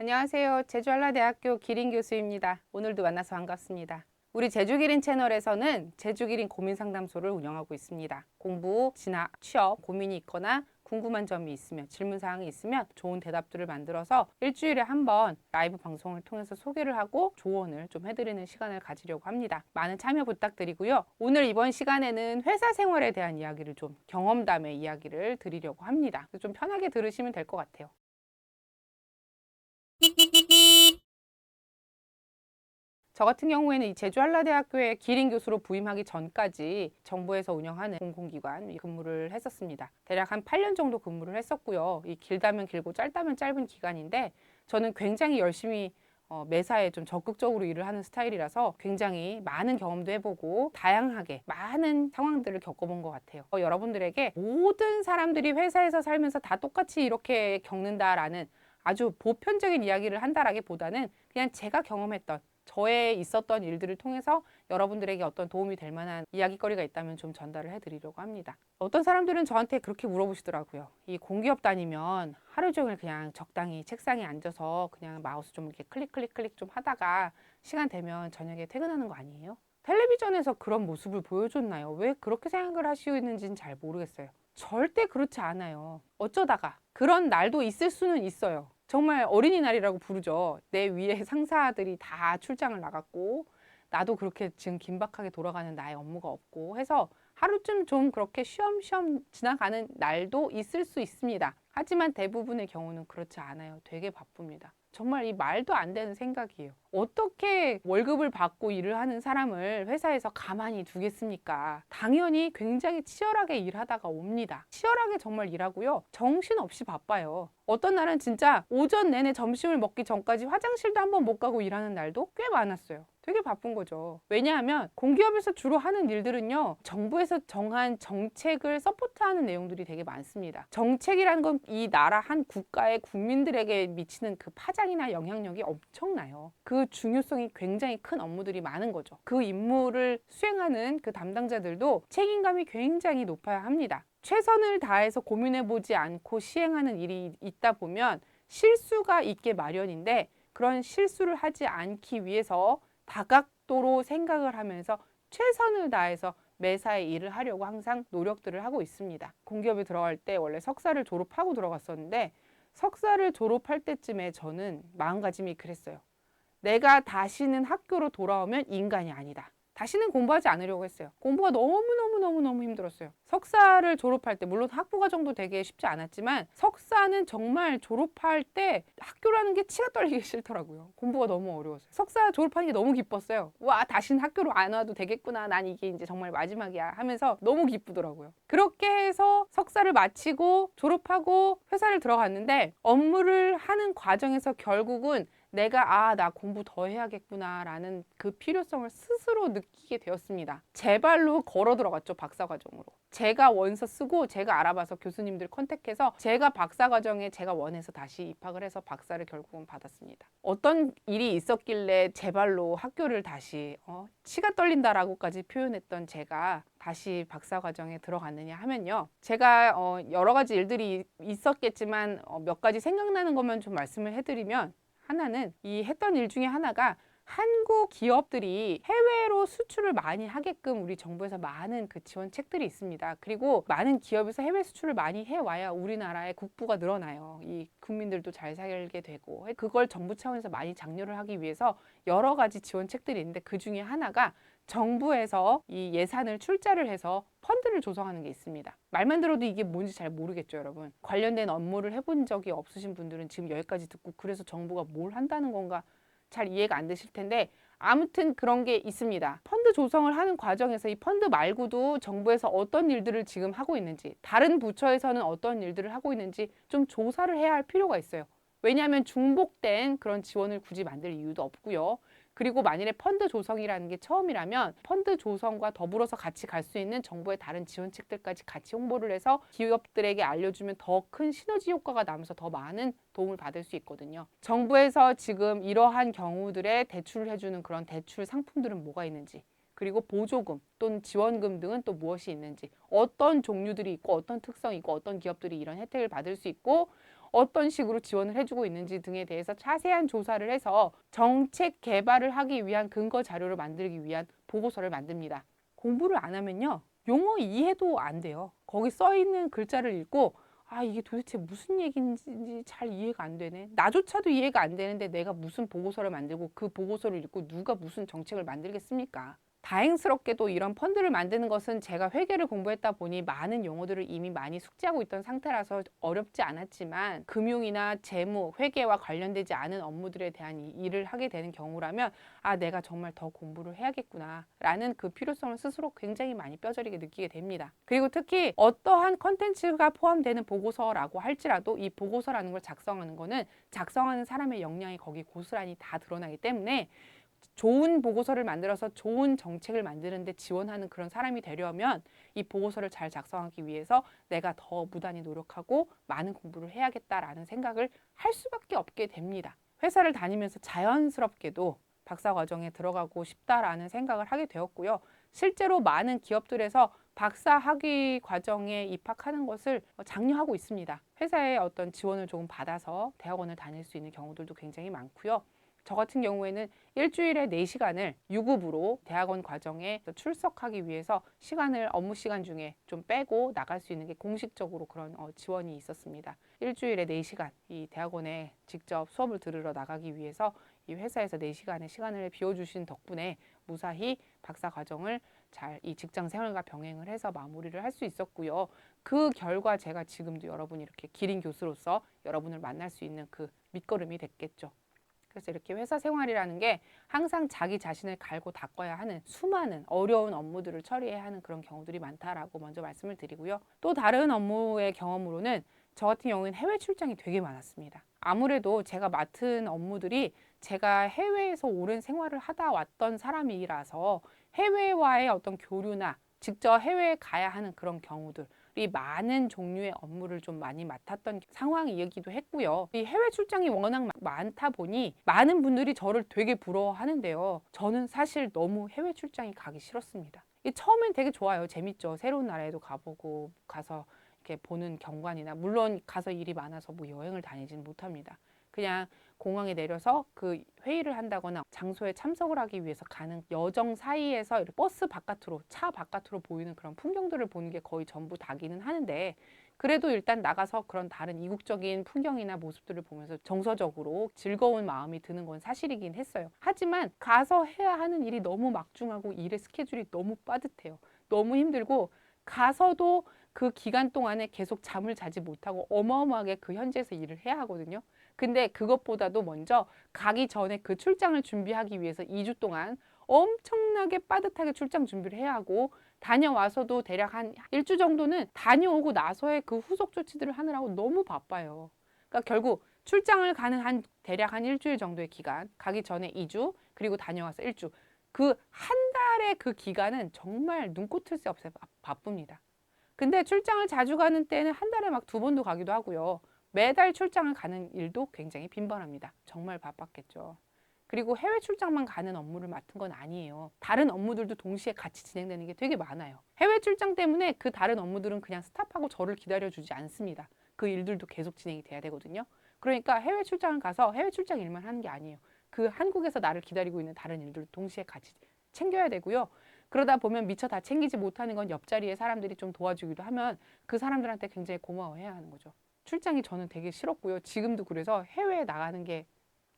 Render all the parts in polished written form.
안녕하세요. 제주한라대학교 기린 교수입니다. 오늘도 만나서 반갑습니다. 우리 제주기린 채널에서는 제주기린 고민상담소를 운영하고 있습니다. 공부, 진학, 취업, 고민이 있거나 궁금한 점이 있으면, 질문사항이 있으면 좋은 대답들을 만들어서 일주일에 한 번 라이브 방송을 통해서 소개를 하고 조언을 좀 해드리는 시간을 가지려고 합니다. 많은 참여 부탁드리고요. 오늘 이번 시간에는 회사 생활에 대한 이야기를 좀 경험담의 이야기를 드리려고 합니다. 좀 편하게 들으시면 될 것 같아요. 저 같은 경우에는 이 제주한라대학교에 기린 교수로 부임하기 전까지 정부에서 운영하는 공공기관 근무를 했었습니다. 대략 한 8년 정도 근무를 했었고요. 이 길다면 길고 짧다면 짧은 기간인데 저는 굉장히 열심히 매사에 좀 적극적으로 일을 하는 스타일이라서 굉장히 많은 경험도 해보고 다양하게 많은 상황들을 겪어본 것 같아요. 여러분들에게 모든 사람들이 회사에서 살면서 다 똑같이 이렇게 겪는다라는 아주 보편적인 이야기를 한다라기보다는 그냥 제가 경험했던 저에 있었던 일들을 통해서 여러분들에게 어떤 도움이 될 만한 이야기거리가 있다면 좀 전달을 해드리려고 합니다. 어떤 사람들은 저한테 그렇게 물어보시더라고요. 이 공기업 다니면 하루 종일 그냥 적당히 책상에 앉아서 그냥 마우스 좀 이렇게 클릭 좀 하다가 시간 되면 저녁에 퇴근하는 거 아니에요? 텔레비전에서 그런 모습을 보여줬나요? 왜 그렇게 생각을 하시는지는 잘 모르겠어요. 절대 그렇지 않아요. 어쩌다가 그런 날도 있을 수는 있어요. 정말 어린이날이라고 부르죠. 내 위에 상사들이 다 출장을 나갔고 나도 그렇게 지금 긴박하게 돌아가는 나의 업무가 없고 해서 하루쯤 좀 그렇게 쉬엄쉬엄 지나가는 날도 있을 수 있습니다. 하지만 대부분의 경우는 그렇지 않아요. 되게 바쁩니다. 정말 이 말도 안 되는 생각이에요. 어떻게 월급을 받고 일을 하는 사람을 회사에서 가만히 두겠습니까? 당연히 굉장히 치열하게 일하다가 옵니다. 치열하게 정말 일하고요. 정신없이 바빠요. 어떤 날은 진짜 오전 내내 점심을 먹기 전까지 화장실도 한번 못 가고 일하는 날도 꽤 많았어요. 되게 바쁜 거죠. 왜냐하면 공기업에서 주로 하는 일들은요, 정부에서 정한 정책을 서포트하는 내용들이 되게 많습니다. 정책이라는 건 이 나라 한 국가의 국민들에게 미치는 그 파장이나 영향력이 엄청나요. 그 중요성이 굉장히 큰 업무들이 많은 거죠. 그 임무를 수행하는 그 담당자들도 책임감이 굉장히 높아야 합니다. 최선을 다해서 고민해보지 않고 시행하는 일이 있다 보면 실수가 있게 마련인데 그런 실수를 하지 않기 위해서 다각도로 생각을 하면서 최선을 다해서 매사에 일을 하려고 항상 노력들을 하고 있습니다. 공기업에 들어갈 때 원래 석사를 졸업하고 들어갔었는데 석사를 졸업할 때쯤에 저는 마음가짐이 그랬어요. 내가 다시는 학교로 돌아오면 인간이 아니다. 다시는 공부하지 않으려고 했어요. 공부가 너무너무 힘들었어요. 석사를 졸업할 때, 물론 학부 과정도 되게 쉽지 않았지만 석사는 정말 졸업할 때 학교라는 게 치가 떨리기 싫더라고요. 공부가 너무 어려웠어요. 석사 졸업하는 게 너무 기뻤어요. 와, 다시는 학교로 안 와도 되겠구나. 난 이게 이제 정말 마지막이야 하면서 너무 기쁘더라고요. 그렇게 해서 석사를 마치고 졸업하고 회사를 들어갔는데 업무를 하는 과정에서 결국은 내가 나 공부 더 해야겠구나 라는 그 필요성을 스스로 느끼게 되었습니다. 제 발로 걸어 들어갔죠. 박사과정으로. 제가 원서 쓰고 제가 알아봐서 교수님들 컨택해서 제가 박사과정에 제가 원해서 다시 입학을 해서 박사를 결국은 받았습니다. 어떤 일이 있었길래 제 발로 학교를 다시 치가 떨린다라고까지 표현했던 제가 다시 박사과정에 들어갔느냐 하면요. 제가 여러 가지 일들이 있었겠지만 몇 가지 생각나는 것만 좀 말씀을 해드리면 하나는 이 했던 일 중에 하나가 한국 기업들이 해외로 수출을 많이 하게끔 우리 정부에서 많은 그 지원책들이 있습니다. 그리고 많은 기업에서 해외 수출을 많이 해와야 우리나라의 국부가 늘어나요. 이 국민들도 잘 살게 되고 그걸 정부 차원에서 많이 장려를 하기 위해서 여러 가지 지원책들이 있는데 그 중에 하나가 정부에서 이 예산을 출자를 해서 펀드를 조성하는 게 있습니다. 말만 들어도 이게 뭔지 잘 모르겠죠, 여러분. 관련된 업무를 해본 적이 없으신 분들은 지금 여기까지 듣고 그래서 정부가 뭘 한다는 건가 잘 이해가 안 되실 텐데 아무튼 그런 게 있습니다. 펀드 조성을 하는 과정에서 이 펀드 말고도 정부에서 어떤 일들을 지금 하고 있는지, 다른 부처에서는 어떤 일들을 하고 있는지 좀 조사를 해야 할 필요가 있어요. 왜냐하면 중복된 그런 지원을 굳이 만들 이유도 없고요. 그리고 만일에 펀드 조성이라는 게 처음이라면 펀드 조성과 더불어서 같이 갈 수 있는 정부의 다른 지원책들까지 같이 홍보를 해서 기업들에게 알려주면 더 큰 시너지 효과가 나면서 더 많은 도움을 받을 수 있거든요. 정부에서 지금 이러한 경우들에 대출을 해주는 그런 대출 상품들은 뭐가 있는지, 그리고 보조금 또는 지원금 등은 또 무엇이 있는지, 어떤 종류들이 있고 어떤 특성이 있고 어떤 기업들이 이런 혜택을 받을 수 있고 어떤 식으로 지원을 해주고 있는지 등에 대해서 자세한 조사를 해서 정책 개발을 하기 위한 근거 자료를 만들기 위한 보고서를 만듭니다. 공부를 안 하면요, 용어 이해도 안 돼요. 거기 써 있는 글자를 읽고 아, 이게 도대체 무슨 얘기인지 잘 이해가 안 되네. 나조차도 이해가 안 되는데 내가 무슨 보고서를 만들고 그 보고서를 읽고 누가 무슨 정책을 만들겠습니까? 다행스럽게도 이런 펀드를 만드는 것은 제가 회계를 공부했다 보니 많은 용어들을 이미 많이 숙지하고 있던 상태라서 어렵지 않았지만, 금융이나 재무, 회계와 관련되지 않은 업무들에 대한 일을 하게 되는 경우라면 아, 내가 정말 더 공부를 해야겠구나 라는 그 필요성을 스스로 굉장히 많이 뼈저리게 느끼게 됩니다. 그리고 특히 어떠한 컨텐츠가 포함되는 보고서라고 할지라도 이 보고서라는 걸 작성하는 거는 작성하는 사람의 역량이 거기 고스란히 다 드러나기 때문에 좋은 보고서를 만들어서 좋은 정책을 만드는데 지원하는 그런 사람이 되려면 이 보고서를 잘 작성하기 위해서 내가 더 무단히 노력하고 많은 공부를 해야겠다라는 생각을 할 수밖에 없게 됩니다. 회사를 다니면서 자연스럽게도 박사 과정에 들어가고 싶다라는 생각을 하게 되었고요. 실제로 많은 기업들에서 박사 학위 과정에 입학하는 것을 장려하고 있습니다. 회사의 어떤 지원을 조금 받아서 대학원을 다닐 수 있는 경우들도 굉장히 많고요. 저 같은 경우에는 일주일에 4시간을 유급으로 대학원 과정에 출석하기 위해서 시간을 업무 시간 중에 좀 빼고 나갈 수 있는 게 공식적으로 그런 지원이 있었습니다. 일주일에 4시간 이 대학원에 직접 수업을 들으러 나가기 위해서 이 회사에서 4시간의 시간을 비워주신 덕분에 무사히 박사 과정을 잘 이 직장 생활과 병행을 해서 마무리를 할 수 있었고요. 그 결과 제가 지금도 여러분이 이렇게 기린 교수로서 여러분을 만날 수 있는 그 밑거름이 됐겠죠. 그래서 이렇게 회사 생활이라는 게 항상 자기 자신을 갈고 닦아야 하는 수많은 어려운 업무들을 처리해야 하는 그런 경우들이 많다라고 먼저 말씀을 드리고요. 또 다른 업무의 경험으로는 저 같은 경우에는 해외 출장이 되게 많았습니다. 아무래도 제가 맡은 업무들이 제가 해외에서 오랜 생활을 하다 왔던 사람이라서 해외와의 어떤 교류나 직접 해외에 가야 하는 그런 경우들 이 많은 종류의 업무를 좀 많이 맡았던 상황이기도 했고요. 이 해외 출장이 워낙 많다 보니 많은 분들이 저를 되게 부러워하는데요. 저는 사실 너무 해외 출장이 가기 싫었습니다. 처음엔 되게 좋아요. 재밌죠. 새로운 나라에도 가보고 가서 이렇게 보는 경관이나 물론 가서 일이 많아서 뭐 여행을 다니지는 못합니다. 그냥 공항에 내려서 그 회의를 한다거나 장소에 참석을 하기 위해서 가는 여정 사이에서 이렇게 버스 바깥으로 차 바깥으로 보이는 그런 풍경들을 보는 게 거의 전부 다기는 하는데, 그래도 일단 나가서 그런 다른 이국적인 풍경이나 모습들을 보면서 정서적으로 즐거운 마음이 드는 건 사실이긴 했어요. 하지만 가서 해야 하는 일이 너무 막중하고 일의 스케줄이 너무 빠듯해요. 너무 힘들고 가서도 그 기간 동안에 계속 잠을 자지 못하고 어마어마하게 그 현지에서 일을 해야 하거든요. 근데 그것보다도 먼저 가기 전에 그 출장을 준비하기 위해서 2주 동안 엄청나게 빠듯하게 출장 준비를 해야 하고, 다녀와서도 대략 한 1주 정도는 다녀오고 나서의 그 후속 조치들을 하느라고 너무 바빠요. 그러니까 결국 출장을 가는 한 대략 한 일주일 정도의 기간, 가기 전에 2주, 그리고 다녀와서 1주. 그 한 달의 그 기간은 정말 눈꽃을 새 없이 바쁩니다. 근데 출장을 자주 가는 때는 한 달에 막 2번도 가기도 하고요. 매달 출장을 가는 일도 굉장히 빈번합니다. 정말 바빴겠죠. 그리고 해외 출장만 가는 업무를 맡은 건 아니에요. 다른 업무들도 동시에 같이 진행되는 게 되게 많아요. 해외 출장 때문에 그 다른 업무들은 그냥 스탑하고 저를 기다려주지 않습니다. 그 일들도 계속 진행이 돼야 되거든요. 그러니까 해외 출장을 가서 해외 출장 일만 하는 게 아니에요. 그 한국에서 나를 기다리고 있는 다른 일들도 동시에 같이 챙겨야 되고요. 그러다 보면 미처 다 챙기지 못하는 건 옆자리에 사람들이 좀 도와주기도 하면 그 사람들한테 굉장히 고마워해야 하는 거죠. 출장이 저는 되게 싫었고요. 지금도 그래서 해외에 나가는 게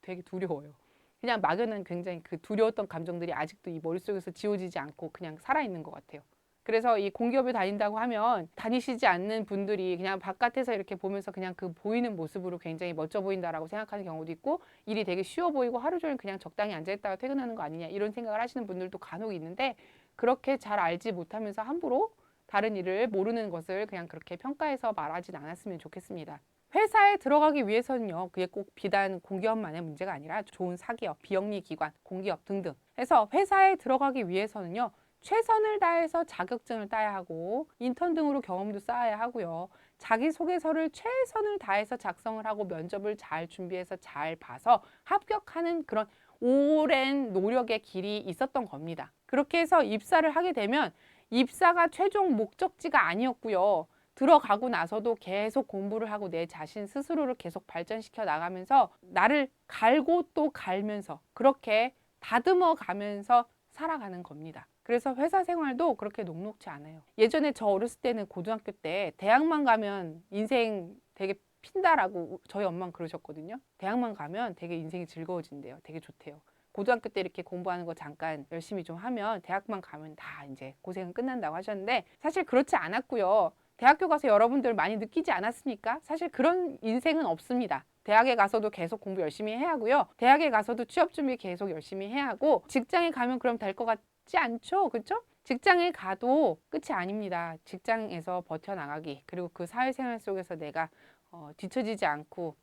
되게 두려워요. 그냥 막연한 굉장히 그 두려웠던 감정들이 아직도 이 머릿속에서 지워지지 않고 그냥 살아있는 것 같아요. 그래서 이 공기업에 다닌다고 하면 다니시지 않는 분들이 그냥 바깥에서 이렇게 보면서 그냥 그 보이는 모습으로 굉장히 멋져 보인다라고 생각하는 경우도 있고, 일이 되게 쉬워 보이고 하루 종일 그냥 적당히 앉아있다가 퇴근하는 거 아니냐 이런 생각을 하시는 분들도 간혹 있는데, 그렇게 잘 알지 못하면서 함부로 다른 일을 모르는 것을 그냥 그렇게 평가해서 말하진 않았으면 좋겠습니다. 회사에 들어가기 위해서는요, 그게 꼭 비단 공기업만의 문제가 아니라 좋은 사기업, 비영리 기관, 공기업 등등 해서 회사에 들어가기 위해서는요, 최선을 다해서 자격증을 따야 하고 인턴 등으로 경험도 쌓아야 하고요. 자기소개서를 최선을 다해서 작성을 하고 면접을 잘 준비해서 잘 봐서 합격하는 그런 오랜 노력의 길이 있었던 겁니다. 그렇게 해서 입사를 하게 되면 입사가 최종 목적지가 아니었고요. 들어가고 나서도 계속 공부를 하고 내 자신 스스로를 계속 발전시켜 나가면서 나를 갈고 또 갈면서 그렇게 다듬어 가면서 살아가는 겁니다. 그래서 회사 생활도 그렇게 녹록지 않아요. 예전에 저 어렸을 때는 고등학교 때 대학만 가면 인생 되게 핀다라고 저희 엄마는 그러셨거든요. 대학만 가면 되게 인생이 즐거워진대요. 되게 좋대요. 고등학교 때 이렇게 공부하는 거 잠깐 열심히 좀 하면 대학만 가면 다 이제 고생은 끝난다고 하셨는데 사실 그렇지 않았고요. 대학교 가서 여러분들 많이 느끼지 않았습니까? 사실 그런 인생은 없습니다. 대학에 가서도 계속 공부 열심히 해야 하고요. 대학에 가서도 취업 준비 계속 열심히 해야 하고 직장에 가면 그럼 될 것 같지 않죠? 그렇죠? 직장에 가도 끝이 아닙니다. 직장에서 버텨나가기 그리고 그 사회생활 속에서 내가 뒤처지지 않고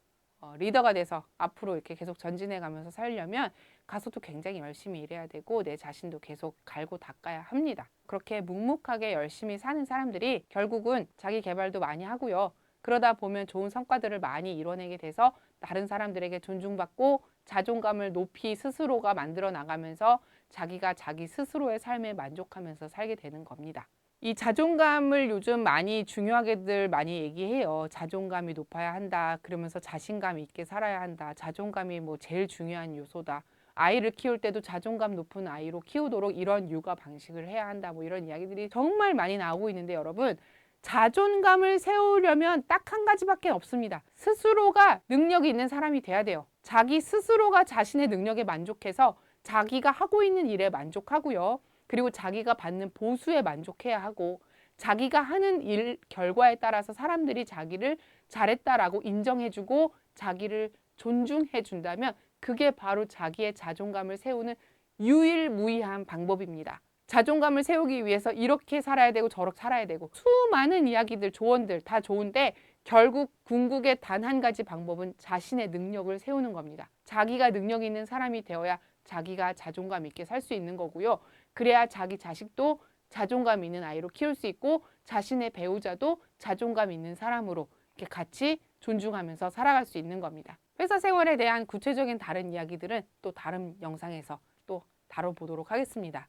리더가 돼서 앞으로 이렇게 계속 전진해 가면서 살려면 가서도 굉장히 열심히 일해야 되고 내 자신도 계속 갈고 닦아야 합니다. 그렇게 묵묵하게 열심히 사는 사람들이 결국은 자기 개발도 많이 하고요. 그러다 보면 좋은 성과들을 많이 이뤄내게 돼서 다른 사람들에게 존중받고 자존감을 높이 스스로가 만들어 나가면서 자기가 자기 스스로의 삶에 만족하면서 살게 되는 겁니다. 이 자존감을 요즘 많이 중요하게들 많이 얘기해요. 자존감이 높아야 한다. 그러면서 자신감 있게 살아야 한다. 자존감이 뭐 제일 중요한 요소다. 아이를 키울 때도 자존감 높은 아이로 키우도록 이런 육아 방식을 해야 한다. 뭐 이런 이야기들이 정말 많이 나오고 있는데 여러분, 자존감을 세우려면 딱 한 가지밖에 없습니다. 스스로가 능력이 있는 사람이 돼야 돼요. 자기 스스로가 자신의 능력에 만족해서 자기가 하고 있는 일에 만족하고요. 그리고 자기가 받는 보수에 만족해야 하고 자기가 하는 일 결과에 따라서 사람들이 자기를 잘했다라고 인정해주고 자기를 존중해준다면 그게 바로 자기의 자존감을 세우는 유일무이한 방법입니다. 자존감을 세우기 위해서 이렇게 살아야 되고 저렇게 살아야 되고 수많은 이야기들, 조언들 다 좋은데 결국 궁극의 단 한 가지 방법은 자신의 능력을 세우는 겁니다. 자기가 능력 있는 사람이 되어야 자기가 자존감 있게 살 수 있는 거고요. 그래야 자기 자식도 자존감 있는 아이로 키울 수 있고 자신의 배우자도 자존감 있는 사람으로 이렇게 같이 존중하면서 살아갈 수 있는 겁니다. 회사 생활에 대한 구체적인 다른 이야기들은 또 다른 영상에서 또 다뤄보도록 하겠습니다.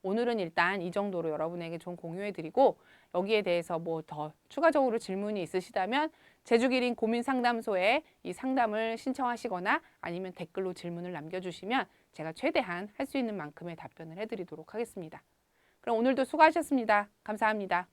오늘은 일단 이 정도로 여러분에게 좀 공유해드리고 여기에 대해서 뭐 더 추가적으로 질문이 있으시다면 제주기린 고민상담소에 이 상담을 신청하시거나 아니면 댓글로 질문을 남겨주시면 제가 최대한 할 수 있는 만큼의 답변을 해드리도록 하겠습니다. 그럼 오늘도 수고하셨습니다. 감사합니다.